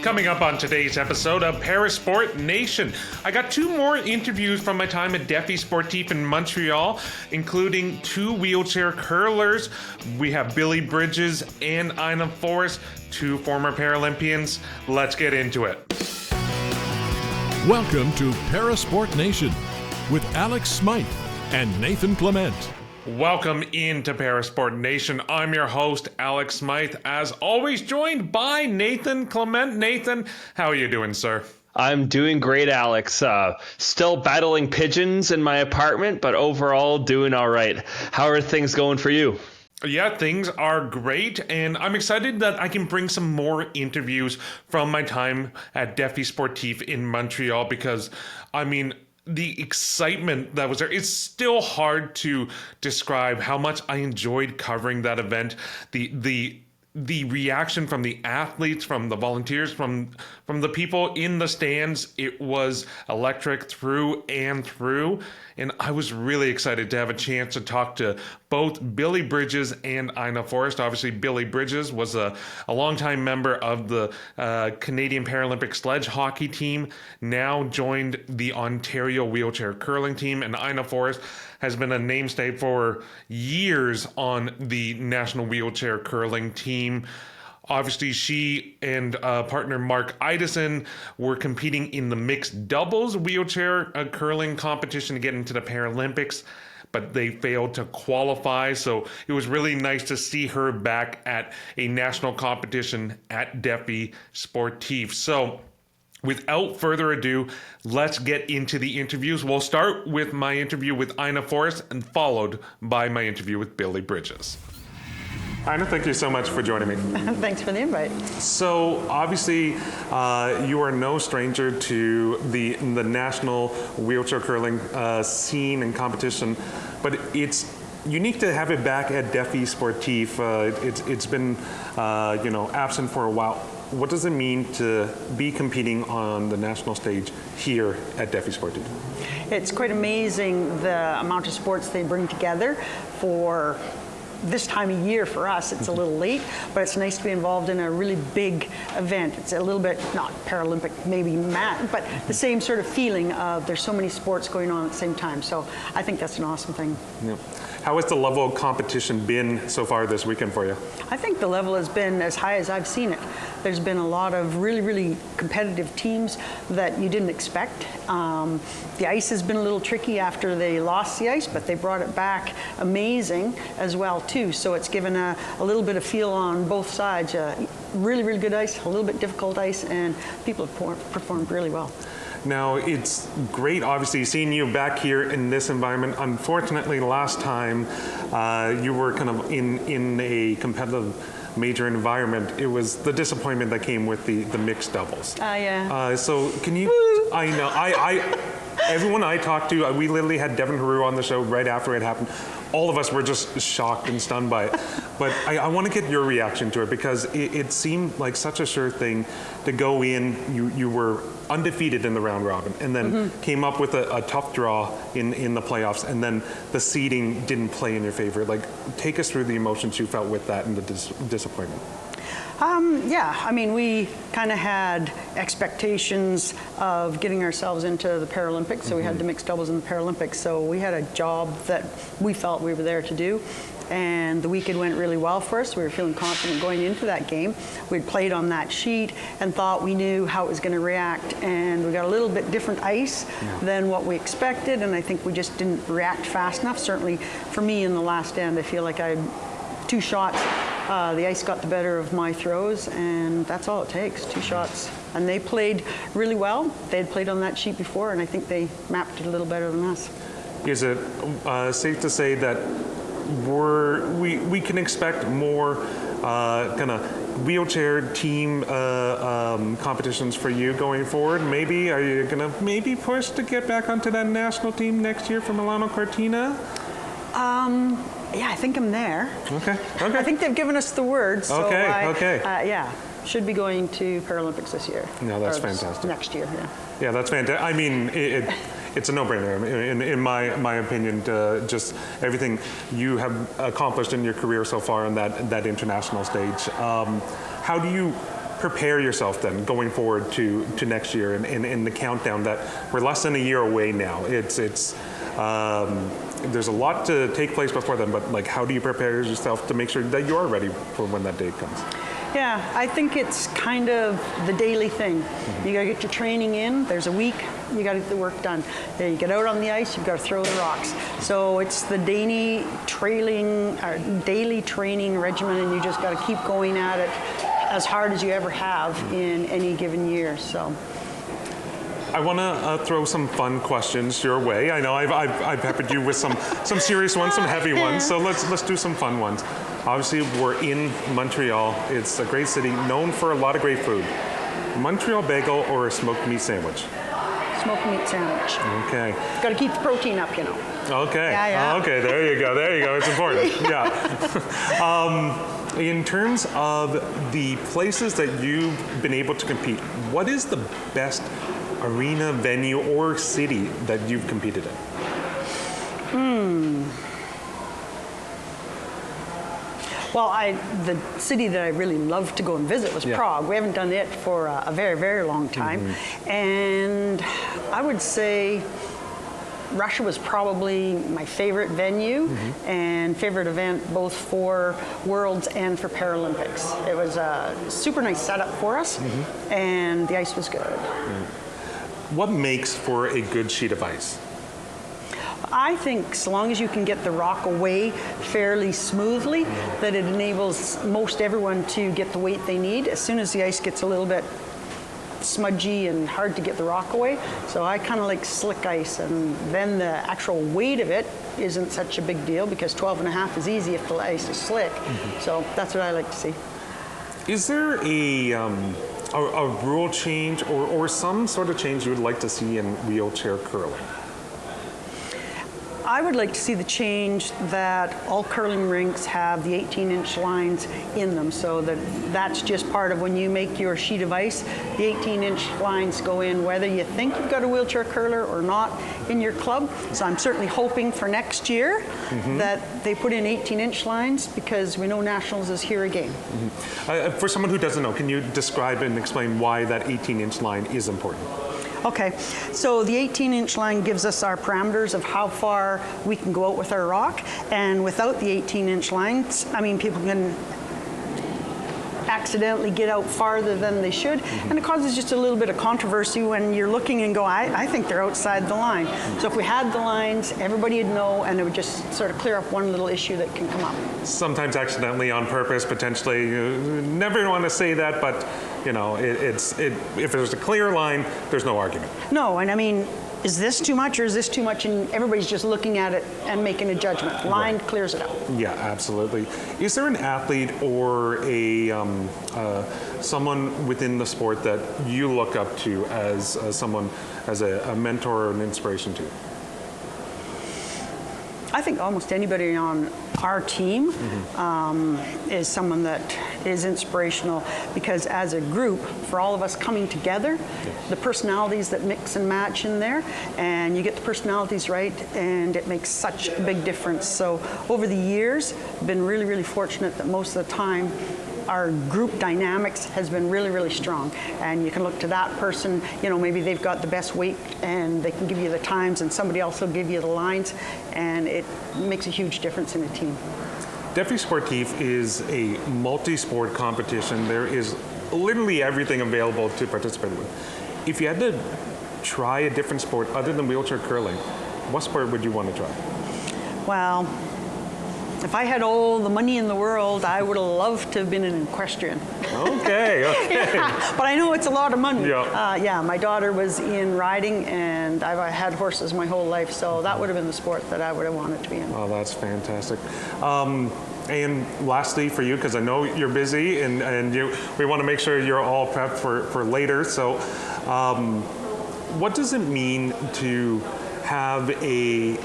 Coming up on today's episode of Parasport Nation, I got two more interviews from my time at Défi Sportif in Montreal, including two wheelchair curlers. We have Billy Bridges and Ina Forrest, two former Paralympians. Let's get into it. Welcome to Parasport Nation with Alex Smyth and Nathan Clement. Welcome into Parasport Nation. I'm your host, Alex Smyth, as always joined by Nathan Clement. Nathan, how are you doing, sir? I'm doing great, Alex. Still battling pigeons in my apartment, but overall doing all right. How are things going for you? Yeah, things are great, and I'm excited that I can bring some more interviews from my time at Défi Sportif in Montreal because, the excitement that was there, it's still hard to describe how much I enjoyed covering that event. The reaction from the athletes, from the volunteers, from the people in the stands, it was electric through and through. And I was really excited to have a chance to talk to both Billy Bridges and Ina Forrest. Obviously, Billy Bridges was a longtime member of the Canadian Paralympic sledge hockey team, now joined the Ontario wheelchair curling team. And Ina Forrest has been a namesake for years on the national wheelchair curling team. Obviously, she and partner Mark Idison were competing in the mixed doubles wheelchair curling competition to get into the Paralympics, but they failed to qualify. So it was really nice to see her back at a national competition at Défi Sportif. So without further ado, let's get into the interviews. We'll start with my interview with Ina Forrest and followed by my interview with Billy Bridges. Ina, thank you so much for joining me. Thanks for the invite. So obviously, you are no stranger to the national wheelchair curling scene and competition, but it's unique to have it back at Défi Sportif. It's been absent for a while. What does it mean to be competing on the national stage here at Défi Sportif? It's quite amazing the amount of sports they bring together for this time of year. For us, it's a little late, but it's nice to be involved in a really big event. It's a little bit, not Paralympic, maybe but the same sort of feeling of there's so many sports going on at the same time. So I think that's an awesome thing. Yeah. How has the level of competition been so far this weekend for you? I think the level has been as high as I've seen it. There's been a lot of really, really competitive teams that you didn't expect. The ice has been a little tricky after they lost the ice, but they brought it back amazing as well too. So it's given a little bit of feel on both sides. Really, really good ice, a little bit difficult ice, and people have performed really well. Now, it's great, obviously, seeing you back here in this environment. Unfortunately, last time you were kind of in a competitive major environment. It was the disappointment that came with the mixed doubles. Yeah. So can you, I know, everyone I talked to, we literally had Devin Haru on the show right after it happened. All of us were just shocked and stunned by it. But I want to get your reaction to it because it seemed like such a sure thing to go in. You were undefeated in the round robin and then came up with a tough draw in the playoffs, and then the seeding didn't play in your favor. Like, take us through the emotions you felt with that and the disappointment. We kind of had expectations of getting ourselves into the Paralympics, so we had the mixed doubles in the Paralympics, so we had a job that we felt we were there to do, and the weekend went really well for us. We were feeling confident going into that game. We'd played on that sheet and thought we knew how it was going to react, and we got a little bit different ice than what we expected, and I think we just didn't react fast enough. Certainly for me in the last end, I feel like I had 2 shots. The ice got the better of my throws, and that's all it takes, 2 shots. And they played really well. They had played on that sheet before, and I think they mapped it a little better than us. Is it safe to say that we can expect more kind of wheelchair team competitions for you going forward? Maybe, are you going to push to get back onto that national team next year for Milano Cortina? Yeah, I think I'm there. Okay. I think they've given us the word. So Okay. Should be going to Paralympics this year. No, that's fantastic. Next year, yeah. Yeah, that's fantastic. I mean, it's a no-brainer in my opinion. Just everything you have accomplished in your career so far on that international stage. How do you prepare yourself then going forward to next year and the countdown that we're less than a year away now? There's a lot to take place before then, but like, how do you prepare yourself to make sure that you are ready for when that date comes? Yeah, I think it's kind of the daily thing. You got to get your training in. There's a week, you got to get the work done. Then you get out on the ice, you've got to throw the rocks. So it's the daily training regimen, and you just got to keep going at it as hard as you ever have in any given year. So. I want to throw some fun questions your way. I know I've peppered you with some serious ones, some heavy ones. So let's do some fun ones. Obviously, we're in Montreal. It's a great city, known for a lot of great food. Montreal bagel or a smoked meat sandwich? Smoked meat sandwich. Okay. Got to keep the protein up, you know. Okay. Yeah. Okay. There you go. It's important. Yeah. In terms of the places that you've been able to compete, what is the best arena, venue, or city that you've competed in? Well, the city that I really loved to go and visit was Prague. We haven't done it for a very, very long time. And I would say Russia was probably my favorite venue and favorite event, both for Worlds and for Paralympics. It was a super nice setup for us, and the ice was good. What makes for a good sheet of ice? I think so long as you can get the rock away fairly smoothly, that it enables most everyone to get the weight they need. As soon as the ice gets a little bit smudgy and hard to get the rock away, so I kind of like slick ice, and then the actual weight of it isn't such a big deal because 12.5 is easy if the ice is slick. So that's what I like to see. Is there a rule change or some sort of change you would like to see in wheelchair curling? I would like to see the change that all curling rinks have the 18-inch lines in them, so that's just part of when you make your sheet of ice. The 18-inch lines go in whether you think you've got a wheelchair curler or not in your club. So I'm certainly hoping for next year that they put in 18-inch lines, because we know Nationals is here again. For someone who doesn't know, can you describe and explain why that 18-inch line is important? Okay, so the 18-inch line gives us our parameters of how far we can go out with our rock, and without the 18-inch lines, I mean, people can accidentally get out farther than they should, and it causes just a little bit of controversy when you're looking and go, I think they're outside the line. So if we had the lines, everybody would know, and it would just sort of clear up one little issue that can come up. Sometimes accidentally, on purpose, potentially. You never want to say that, but you know, if there's a clear line, there's no argument. No, and I mean, is this too much or is this too much? And everybody's just looking at it and making a judgment. Line clears it out. Yeah, absolutely. Is there an athlete or someone within the sport that you look up to as someone, as a mentor or an inspiration to? I think almost anybody on our team is someone that is inspirational, because as a group, for all of us coming together, the personalities that mix and match in there, and you get the personalities right, and it makes such a big difference. So over the years, I've been really, really fortunate that most of the time our group dynamics has been really, really strong. And you can look to that person, you know, maybe they've got the best weight and they can give you the times, and somebody else will give you the lines, and it makes a huge difference in a team. Défi Sportif is a multi-sport competition. There is literally everything available to participate with. If you had to try a different sport other than wheelchair curling, what sport would you want to try? Well, if I had all the money in the world, I would have loved to have been an equestrian. Okay. Yeah, but I know it's a lot of money. Yeah. My daughter was in riding, and I've had horses my whole life, so that would have been the sport that I would have wanted to be in. Oh, that's fantastic. And lastly, for you, because I know you're busy, and we want to make sure you're all prepped for later. So, what does it mean to have a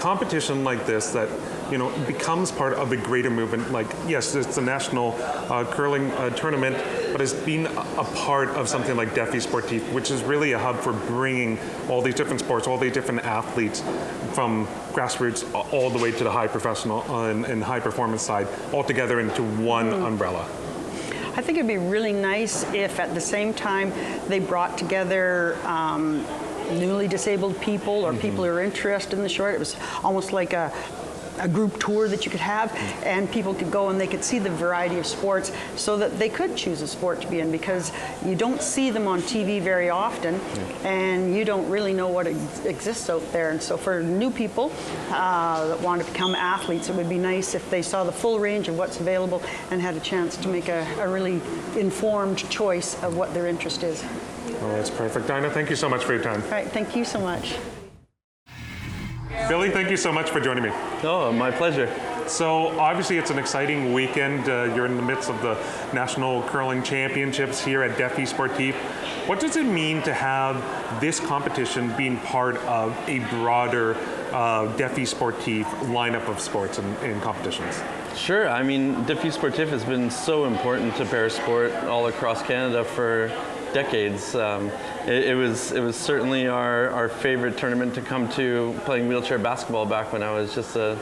competition like this that, you know, becomes part of a greater movement? Like, yes, it's a national curling tournament, but it's been a part of something like Défi Sportif, which is really a hub for bringing all these different sports, all these different athletes from grassroots all the way to the high professional and high performance side, all together into one umbrella. I I think it'd be really nice if at the same time they brought together newly disabled people or people who are interested in the sport. It was almost like a group tour that you could have, and people could go and they could see the variety of sports so that they could choose a sport to be in, because you don't see them on TV very often and you don't really know what exists out there. And so for new people that want to become athletes, it would be nice if they saw the full range of what's available and had a chance to make a really informed choice of what their interest is. Oh, that's perfect. Dinah, thank you so much for your time. All right, thank you so much. Billy, thank you so much for joining me. Oh, my pleasure. So obviously it's an exciting weekend. You're in the midst of the National Curling Championships here at Défi Sportif. What does it mean to have this competition being part of a broader Défi Sportif lineup of sports and competitions? Sure. I mean, Défi Sportif has been so important to parasport all across Canada for decades. It was certainly our favorite tournament to come to, playing wheelchair basketball back when I was just a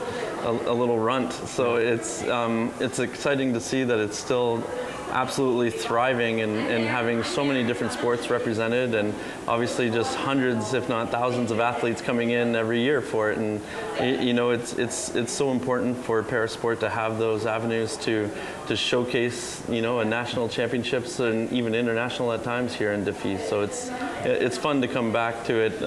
little runt. So it's exciting to see that it's still absolutely thriving and having so many different sports represented, and obviously just hundreds, if not thousands, of athletes coming in every year for it. And you know, it's so important for parasport to have those avenues to showcase, you know, a national championships and even international at times here in Défi. So it's fun to come back to it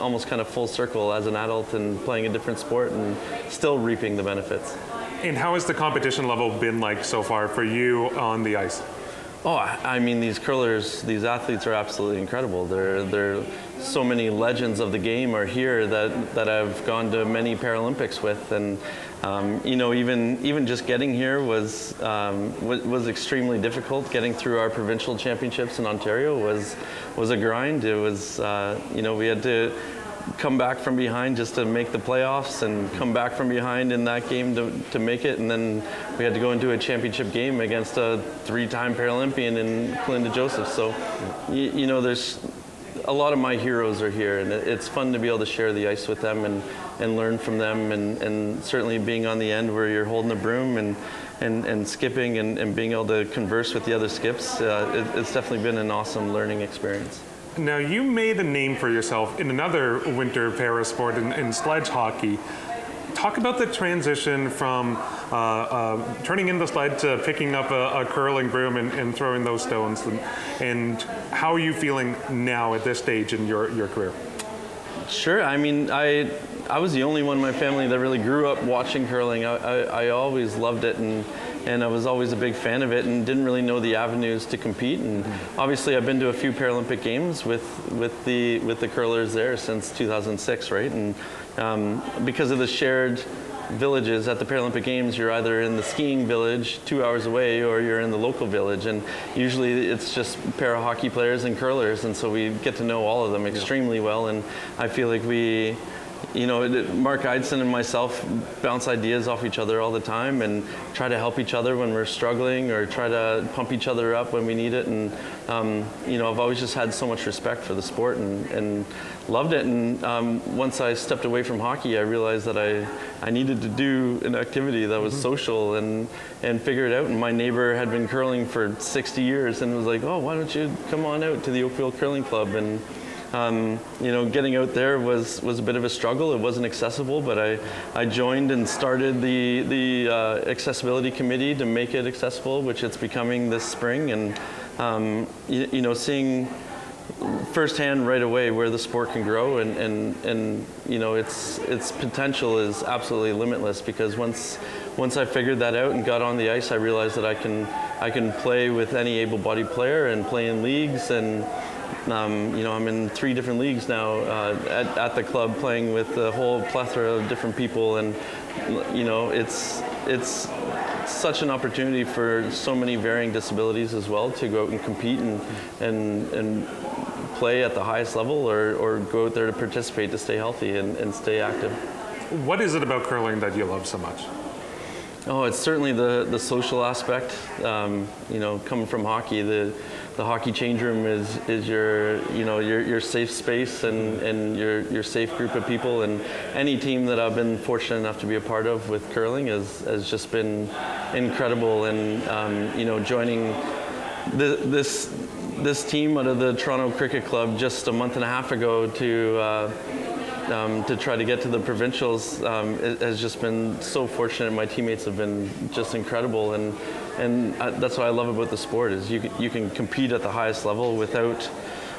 almost kind of full circle as an adult and playing a different sport and still reaping the benefits. And how has the competition level been like so far for you on the ice? Oh, I mean, these curlers, these athletes are absolutely incredible. They're so many legends of the game are here that I've gone to many Paralympics with, and you know, even just getting here was extremely difficult. Getting through our provincial championships in Ontario was a grind. It was you know, we had to come back from behind just to make the playoffs and come back from behind in that game to make it, and then we had to go into a championship game against a 3-time Paralympian in Clement Joseph. So you know, there's a lot of my heroes are here, and it's fun to be able to share the ice with them and learn from them, and certainly being on the end where you're holding a broom and skipping and being able to converse with the other skips, it's definitely been an awesome learning experience. Now, you made a name for yourself in another winter parasport in sledge hockey. Talk about the transition from turning in the sled to picking up a curling broom and throwing those stones, and how are you feeling now at this stage in your career? Sure. I mean, I was the only one in my family that really grew up watching curling. I always loved it, and I was always a big fan of it, and didn't really know the avenues to compete. And obviously, I've been to a few Paralympic games with the curlers there since 2006, right? And because of the shared villages at the Paralympic Games, you're either in the skiing village 2 hours away or you're in the local village, and usually it's just para hockey players and curlers, and so we get to know all of them extremely well. And I feel like we, you know, Mark Eidson and myself bounce ideas off each other all the time and try to help each other when we're struggling, or try to pump each other up when we need it. And you know, I've always just had so much respect for the sport and loved it. And once I stepped away from hockey, I realized that I needed to do an activity that was social and figure it out. And my neighbor had been curling for 60 years and was like, oh, why don't you come on out to the Oakville Curling Club? And you know, getting out there was a bit of a struggle. It wasn't accessible, but I joined and started the accessibility committee to make it accessible, which it's becoming this spring. And you know, seeing firsthand right away where the sport can grow, and you know, its potential is absolutely limitless, because once I figured that out and got on the ice, I realized that I can play with any able-bodied player and play in leagues. And you know, I'm in 3 different leagues now at the club, playing with a whole plethora of different people, and you know, it's such an opportunity for so many varying disabilities as well to go out and compete and play at the highest level, or go out there to participate, to stay healthy and stay active. What is it about curling that you love so much? Oh, it's certainly the social aspect. You know, coming from hockey, the hockey change room is your safe space and your safe group of people. And any team that I've been fortunate enough to be a part of with curling has just been incredible. And you know, joining this team out of the Toronto Cricket Club just a month and a half ago to try to get to the provincials it has just been so fortunate. My teammates have been just incredible, and that's what I love about the sport is you can compete at the highest level without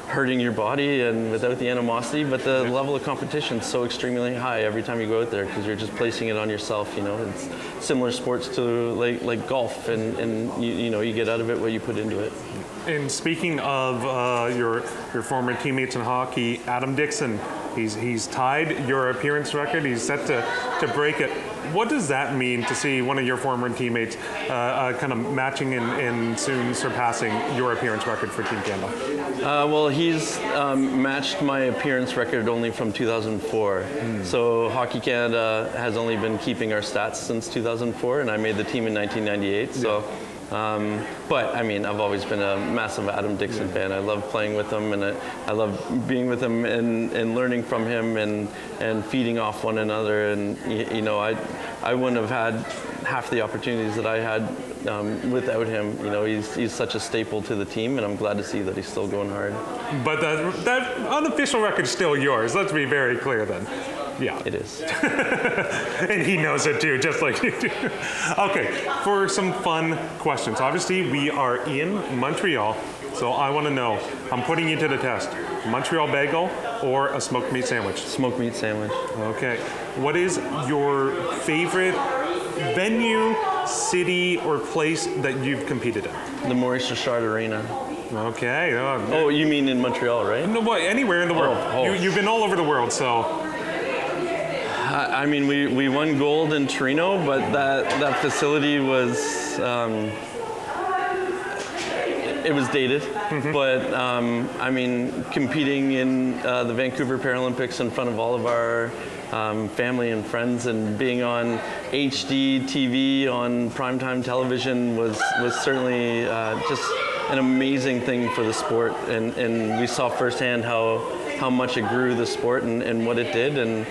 hurting your body and without the animosity, but the level of competition is so extremely high every time you go out there because you're just placing it on yourself. It's similar sports to like golf, and you get out of it what you put into it. And speaking of your former teammates in hockey, Adam Dixon, he's tied your appearance record. He's set to break it. What does that mean to see one of your former teammates kind of matching and soon surpassing your appearance record for Team Canada? Well, he's matched my appearance record only from 2004. So Hockey Canada has only been keeping our stats since 2004, and I made the team in 1998. So. But I mean, I've always been a massive Adam Dixon fan. I love playing with him, and I love being with him and learning from him and feeding off one another. And I wouldn't have had half the opportunities that I had without him. He's such a staple to the team, and I'm glad to see that he's still going hard. But that unofficial record is still yours. Let's be very clear then. Yeah. It is. And he knows it too, just like you do. Okay, for some fun questions. Obviously, we are in Montreal, so I want to know, I'm putting you to the test, Montreal bagel or a smoked meat sandwich? Smoked meat sandwich. Okay. What is your favorite venue, city, or place that you've competed in? The Maurice Richard Arena. Okay. Oh, you mean in Montreal, right? No, what, anywhere in the world. You've been all over the world, so... I mean, we won gold in Torino, but that facility was it was dated. But I mean, competing in the Vancouver Paralympics in front of all of our family and friends, and being on HD TV on primetime television was certainly just an amazing thing for the sport, and we saw firsthand how much it grew the sport and what it did, and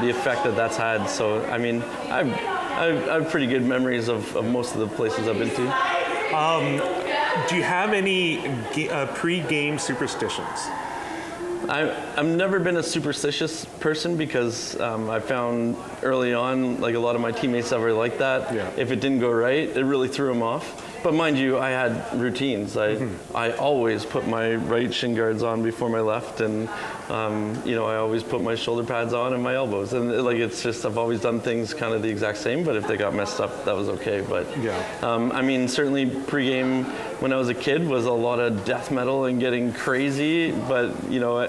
the effect that that's had. So I mean, I have pretty good memories of most of the places I've been to. Do you have any pre-game superstitions? I've never been a superstitious person because I found early on, like a lot of my teammates that were like that. Yeah. If it didn't go right, it really threw them off. But mind you, I had routines. I always put my right shin guards on before my left, and I always put my shoulder pads on and my elbows. And it's just, I've always done things kind of the exact same, but if they got messed up, that was okay. But I mean, certainly pregame when I was a kid was a lot of death metal and getting crazy. But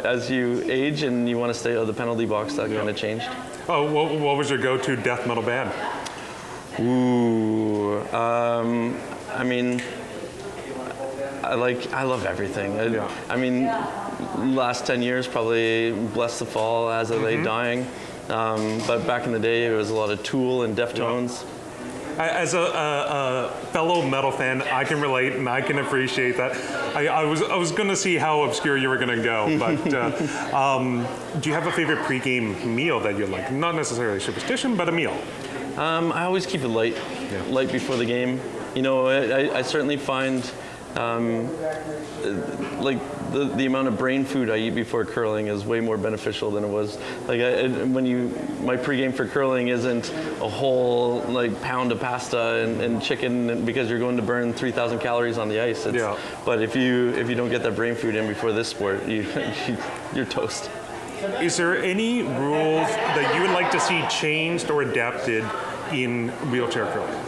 as you age and you want to stay out of the penalty box, that kind of changed. Oh, what was your go-to death metal band? Ooh, I mean, I love everything. I mean, last 10 years probably Bless the Fall, As I Lay Dying. But back in the day, it was a lot of Tool and Deftones. As a fellow metal fan, I can relate and I can appreciate that. I was going to see how obscure you were going to go, but do you have a favorite pregame meal that you like? Not necessarily superstition, but a meal. I always keep it light before the game. I certainly find the amount of brain food I eat before curling is way more beneficial than it was. My pregame for curling isn't a whole pound of pasta and chicken because you're going to burn 3,000 calories on the ice. But if you don't get that brain food in before this sport, you're toast. Is there any rules that you would like to see changed or adapted in wheelchair curling?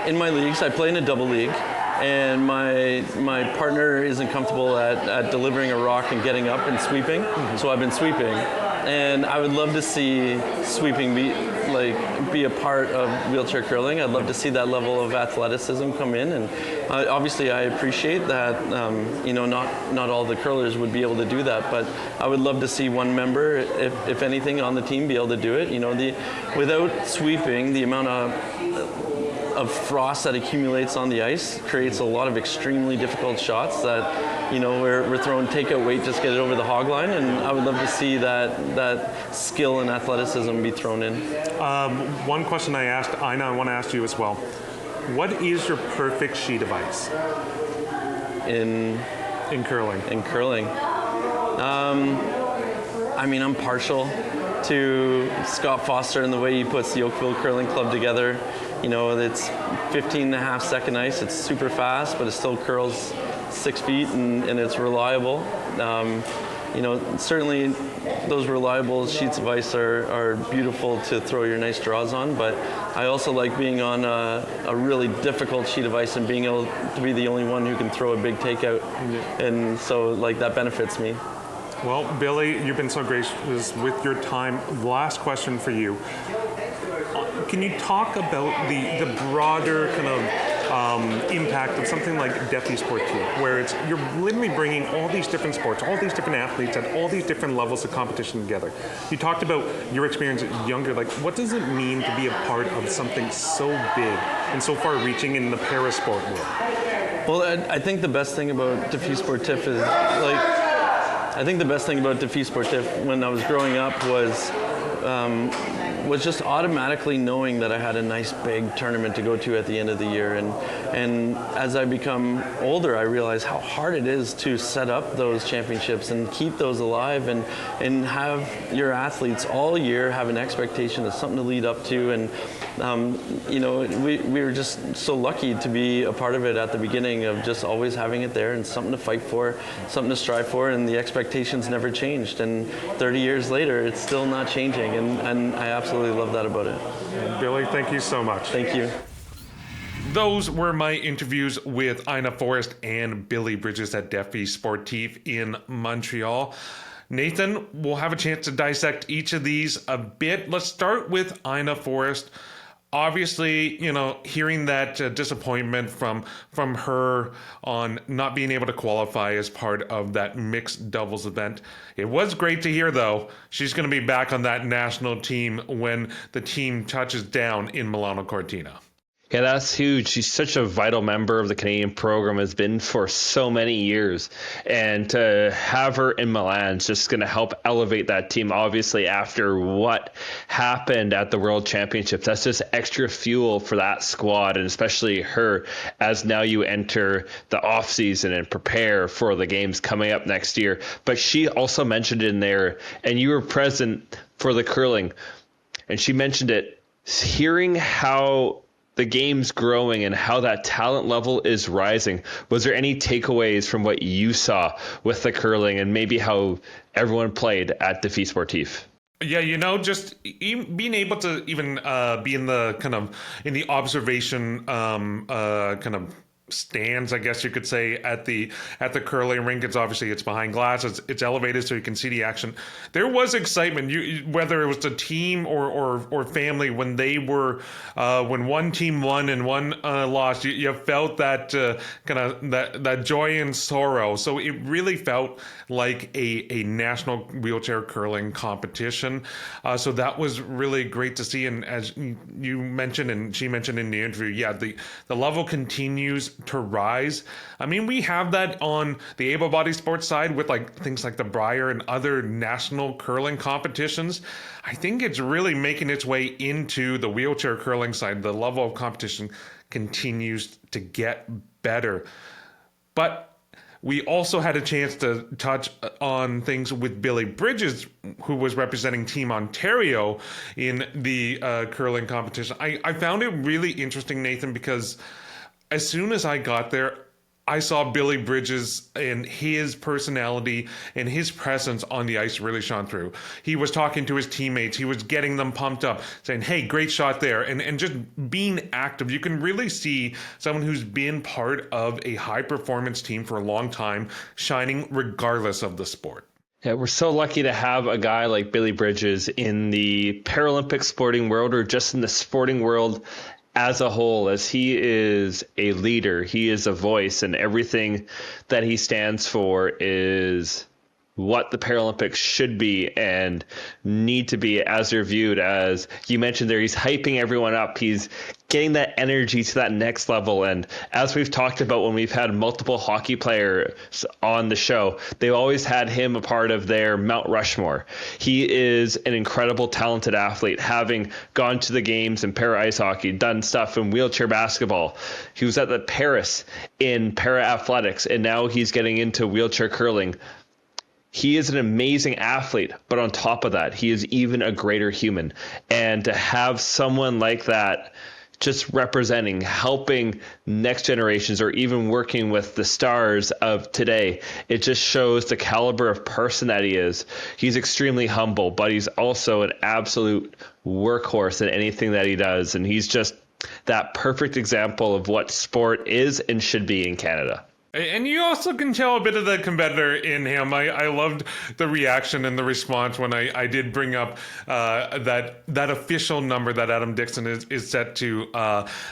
In my leagues, I play in a double league, and my partner isn't comfortable at delivering a rock and getting up and sweeping, so I've been sweeping. And I would love to see sweeping be a part of wheelchair curling. I'd love to see that level of athleticism come in, and obviously I appreciate that not all the curlers would be able to do that, but I would love to see one member, if anything, on the team be able to do it. Without sweeping, the amount of frost that accumulates on the ice creates a lot of extremely difficult shots that we're throwing takeout weight just to get it over the hog line, and I would love to see that skill and athleticism be thrown in. One question I asked Ina, I want to ask you as well. What is your perfect sheet of ice In curling? curling, I mean, I'm partial to Scott Foster and the way he puts the Oakville Curling Club together. You know, it's 15.5 second ice. It's super fast, but it still curls 6 feet, and it's reliable. You know, certainly those reliable sheets of ice are beautiful to throw your nice draws on, but I also like being on a really difficult sheet of ice and being able to be the only one who can throw a big takeout. And so, like, that benefits me. Well, Billy, you've been so gracious with your time. Last question for you. Can you talk about the broader kind of impact of something like Défi Sportif, where you're literally bringing all these different sports, all these different athletes at all these different levels of competition together? You talked about your experience younger. Like, what does it mean to be a part of something so big and so far-reaching in the parasport world? Well, I think the best thing about Défi Sportif is, Défi Sportif when I was growing up was just automatically knowing that I had a nice big tournament to go to at the end of the year. And as I become older, I realize how hard it is to set up those championships and keep those alive and have your athletes all year have an expectation of something to lead up to. And you know, we were just so lucky to be a part of it at the beginning, of just always having it there and something to fight for, something to strive for, and the expectations never changed. And 30 years later, it's still not changing, and I absolutely love that about it. Billy, thank you so much. Thank you. Those were my interviews with Ina Forrest and Billy Bridges at Défi Sportif in Montreal. Nathan, we'll have a chance to dissect each of these a bit. Let's start with Ina Forrest. Obviously, you know, hearing that disappointment from her on not being able to qualify as part of that mixed doubles event. It was great to hear, though, she's going to be back on that national team when the team touches down in Milano Cortina. Yeah, that's huge. She's such a vital member of the Canadian program, has been for so many years. And to have her in Milan is just going to help elevate that team. Obviously, after what happened at the World Championships, that's just extra fuel for that squad, and especially her, as now you enter the off season and prepare for the games coming up next year. But she also mentioned in there, and you were present for the curling, and she mentioned it, hearing how the game's growing and how that talent level is rising. Was there any takeaways from what you saw with the curling and maybe how everyone played at Défi Sportif? Yeah, you know, just being able to even be in the kind of in the observation kind of stands, I guess you could say, at the curling rink. It's behind glass, it's elevated so you can see the action. There was excitement, whether it was the team or family, when they were when one team won and one lost, you felt that kind of that joy and sorrow. So it really felt like a national wheelchair curling competition. So that was really great to see. And as you mentioned, and she mentioned in the interview, yeah, the level continues to rise. I mean, we have that on the able-bodied sports side with like things like the Brier and other national curling competitions. I think it's really making its way into the wheelchair curling side. The level of competition continues to get better. But we also had a chance to touch on things with Billy Bridges, who was representing Team Ontario in the curling competition. I found it really interesting, Nathan, because as soon as I got there, I saw Billy Bridges and his personality and his presence on the ice really shone through. He was talking to his teammates. He was getting them pumped up, saying, hey, great shot there. And just being active. You can really see someone who's been part of a high-performance team for a long time, shining regardless of the sport. Yeah, we're so lucky to have a guy like Billy Bridges in the Paralympic sporting world, or just in the sporting world as a whole, as he is a leader, he is a voice, and everything that he stands for is what the Paralympics should be and need to be, as they're viewed. As you mentioned there, he's hyping everyone up. He's getting that energy to that next level. And as we've talked about when we've had multiple hockey players on the show, they've always had him a part of their Mount Rushmore. He is an incredible, talented athlete, having gone to the games in para ice hockey, done stuff in wheelchair basketball. He was at the Paris in para athletics, and now he's getting into wheelchair curling. He is an amazing athlete, but on top of that, he is even a greater human. And to have someone like that just representing, helping next generations, or even working with the stars of today, it just shows the caliber of person that he is. He's extremely humble, but he's also an absolute workhorse in anything that he does. And he's just that perfect example of what sport is and should be in Canada. And you also can tell a bit of the competitor in him. I loved the reaction and the response when I did bring up that official number that Adam Dixon is set to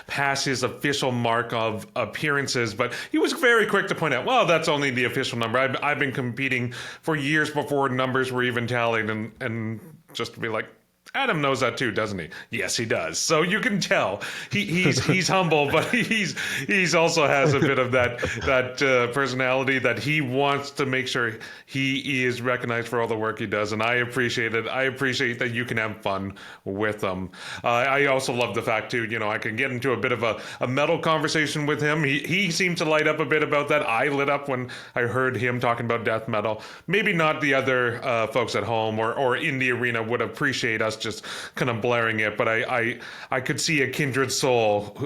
pass his official mark of appearances. But he was very quick to point out, well, that's only the official number. I've been competing for years before numbers were even tallied, and just to be like, Adam knows that too, doesn't he? Yes, he does. So you can tell he's humble, but he's also has a bit of that personality that he wants to make sure he is recognized for all the work he does, and I appreciate it. I appreciate that you can have fun with him. I also love the fact too, I can get into a bit of a medal conversation with him. He seemed to light up a bit about that. I lit up when I heard him talking about death metal. Maybe not the other folks at home or in the arena would appreciate us just kind of blaring it, but I could see a kindred soul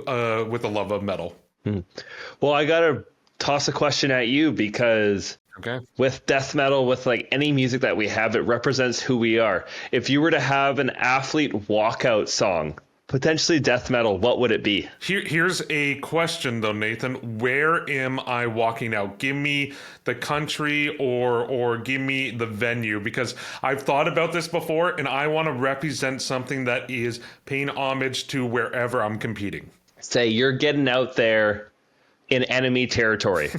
with a love of metal. Well, I gotta toss a question at you, because with death metal, with like any music that we have, it represents who we are. If you were to have an athlete walkout song, potentially death metal, what would it be? Here's a question though, Nathan. Where am I walking out? Give me the country or give me the venue, because I've thought about this before and I want to represent something that is paying homage to wherever I'm competing. Say you're getting out there in enemy territory.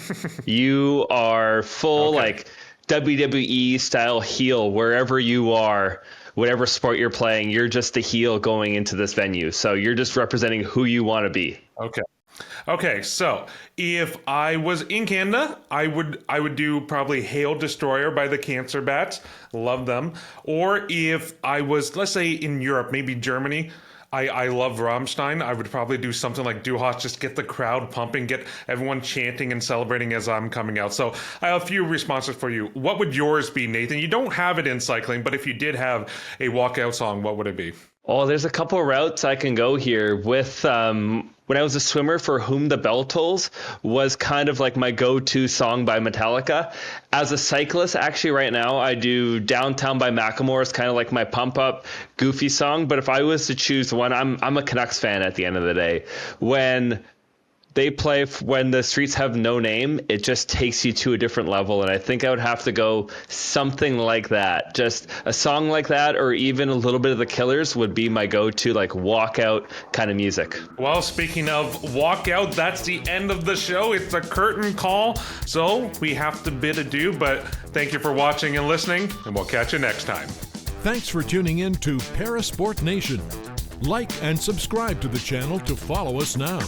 You are full like WWE style heel wherever you are. Whatever sport you're playing, you're just the heel going into this venue. So you're just representing who you want to be. Okay, so if I was in Canada, I would do probably Hail Destroyer by the Cancer Bats. Love them. Or if I was, let's say in Europe, maybe Germany, I love Rammstein. I would probably do something like Du Hast, just get the crowd pumping, get everyone chanting and celebrating as I'm coming out. So I have a few responses for you. What would yours be, Nathan? You don't have it in cycling, but if you did have a walkout song, what would it be? Oh, there's a couple of routes I can go here. With when I was a swimmer, For Whom the Bell Tolls was kind of like my go-to song by Metallica. As a cyclist, actually right now, I do Downtown by Macklemore. It's kind of like my pump-up, goofy song. But if I was to choose one, I'm a Canucks fan at the end of the day. When they play When the Streets Have No Name, it just takes you to a different level. And I think I would have to go something like that. Just a song like that, or even a little bit of The Killers would be my go-to, like walkout kind of music. Well, speaking of walkout, that's the end of the show. It's a curtain call, so we have to bid adieu. But thank you for watching and listening, and we'll catch you next time. Thanks for tuning in to Parasport Nation. Like and subscribe to the channel to follow us now.